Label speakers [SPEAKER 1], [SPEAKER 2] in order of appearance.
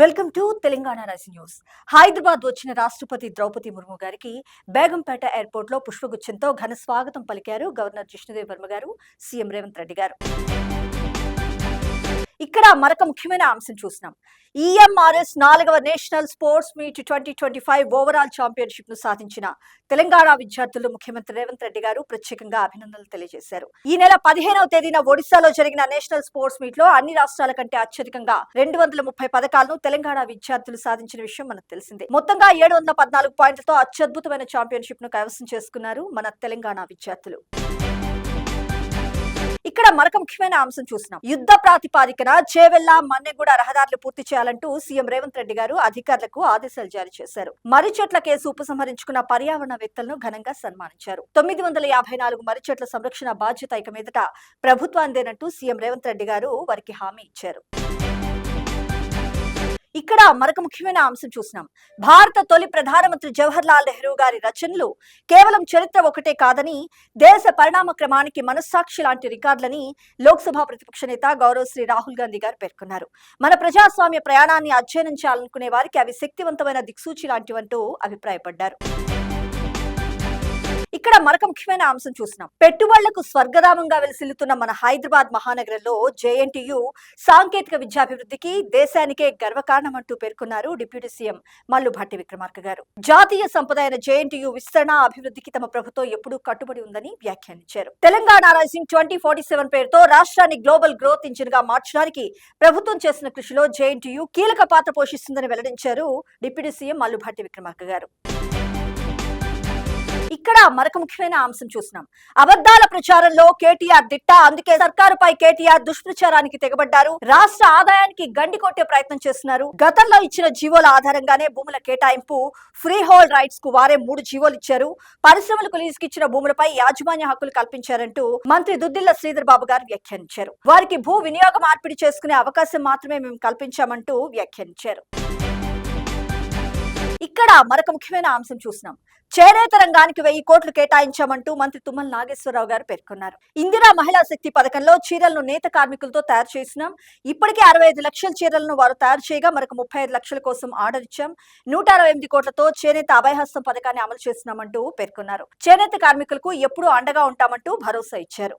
[SPEAKER 1] Welcome to Telangana raising news. Hyderabad వచ్చిన రాష్ట్రపతి ద్రౌపది ముర్ము గారికి బేగంపేట ఎయిర్పోర్ట్ లో పుష్పగుచ్చంతో ఘన స్వాగతం పలికారు గవర్నర్ జిష్ణుదేవ్ వర్మ గారు, సీఎం రేవంత్ రెడ్డి గారు. ఇక్కడ మరొక ముఖ్యమైన అంశం చూస్తున్నాం. ఈఎంఆర్ఎస్ 4వ national sports meet 2025 overall championship ను సాధించిన తెలంగాణ విద్యార్థులు ముఖ్యమంత్రి రేవంత్ రెడ్డి గారు ప్రత్యేకంగా అభినందనలు తెలియజేశారు. ఈ నెల 15వ తేదీన ఒడిశాలో జరిగిన నేషనల్ స్పోర్ట్స్ మీట్ లో అన్ని రాష్ట్రాల కంటే అత్యధికంగా 230 పథకాలను తెలంగాణ విద్యార్థులు సాధించిన విషయం మనకు తెలిసిందే. మొత్తంగా 714 పాయింట్లతో అత్యద్భుతమైన ఛాంపియన్షిప్ ను కైవసం చేసుకున్నారు మన తెలంగాణ విద్యార్థులు. ఇక్కడ మరొక ముఖ్యమైన అంశం చూస్తున్నాం. యుద్ధ ప్రాతిపాదికన చేవెళ్ల మన్నెగూడ రహదారులు పూర్తి చేయాలంటూ సీఎం రేవంత్ రెడ్డి గారు అధికారులకు ఆదేశాలు జారీ చేశారు. మర్రి చెట్ల కేసు ఉపసంహరించుకున్న పర్యావరణవేత్తలను ఘనంగా సన్మానించారు. 954 మర్రి చెట్ల సంరక్షణ బాధ్యత ఇక మీదట ప్రభుత్వానిదేనంటూ సీఎం రేవంత్ రెడ్డి గారు వారికి హామీ ఇచ్చారు. ఇక్కడ మరొక ముఖ్యమైన అంశం చూస్తున్నాం. భారత తొలి ప్రధానమంత్రి జవహర్ లాల్ నెహ్రూ గారి రచనలు కేవలం చరిత్ర ఒకటే కాదని, దేశ పరిణామ క్రమానికి మనస్సాక్షి లాంటి రికార్డులని లోక్సభ ప్రతిపక్ష నేత గౌరవశ్రీ రాహుల్ గాంధీ గారు పేర్కొన్నారు. మన ప్రజాస్వామ్య ప్రయాణాన్ని అధ్యయనం చేయాలనుకునే వారికి అవి శక్తివంతమైన దిక్సూచి లాంటివంటూ అభిప్రాయపడ్డారు. ఇక్కడ మరొక ముఖ్యమైన అంశం చూస్తున్నాం. పెట్టుబడులకు స్వర్గధామంగా వెలిసిల్లుతున్న మన హైదరాబాద్ మహానగరంలో జేఎన్టీయు సాంకేతిక విద్యాభివృద్ధికి దేశానికే గర్వకారణం అంటూ పేర్కొన్నారు డిప్యూటీ సీఎం మల్లు భట్టి విక్రమార్క గారు. జాతీయ సంపద అయిన జేఎన్టీయు విస్తరణ అభివృద్ధికి తమ ప్రభుత్వం ఎప్పుడూ కట్టుబడి ఉందని వ్యాఖ్యానించారు. తెలంగాణ రైజింగ్ 2047 పేరుతో రాష్ట్రాన్ని గ్లోబల్ గ్రోత్ ఇంజిన్ గా మార్చడానికి ప్రభుత్వం చేసిన కృషిలో జేఎన్టీయు కీలక పాత్ర పోషిస్తుందని వెల్లడించారు డిప్యూటీ సీఎం మల్లు భట్టి విక్రమార్క గారు. ఇక్కడ మరొక ముఖ్యమైన అంశం చూస్తున్నాం. అబద్ధాల ప్రచారంలో కేటీఆర్ దిట్ట, అందుకే సర్కారుపై కేటీఆర్ దుష్ప్రచారానికి తెగబడ్డారు. రాష్ట్ర ఆదాయానికి గండి కొట్టే ప్రయత్నం చేస్తున్నారు. గతంలో ఇచ్చిన జీవోల ఆధారంగానే భూముల కేటాయింపు, ఫ్రీ హోల్డ్ రైట్స్ కు వారే 3 జీవోలు ఇచ్చారు. పరిశ్రమలకు లీజుకిచ్చిన భూములపై యాజమాన్య హక్కులు కల్పించారంటూ మంత్రి దుద్దిళ్ల శ్రీధర్ బాబు గారు వ్యాఖ్యానించారు. వారికి భూ వినియోగ మార్పిడి చేసుకునే అవకాశం మాత్రమే మేము కల్పించామంటూ వ్యాఖ్యానించారు. ఇక్కడ మరొక ముఖ్యమైన అంశం చూస్తున్నాం. చేనేత రంగానికి 1000 కోట్లు కేటాయించామంటూ మంత్రి తుమ్మల నాగేశ్వరరావు గారు పేర్కొన్నారు. ఇందిరా మహిళా శక్తి పథకంలో చీరలను నేత కార్మికులతో తయారు చేసినాం. ఇప్పటికే 65 లక్షల చీరలను వారు తయారు చేయగా మరొక 35 లక్షల కోసం ఆర్డర్ ఇచ్చాం. 168 కోట్లతో చేనేత అభయహస్తం పథకాన్ని అమలు చేస్తున్నామంటూ పేర్కొన్నారు. చేనేత కార్మికులకు ఎప్పుడూ అండగా ఉంటామంటూ భరోసా ఇచ్చారు.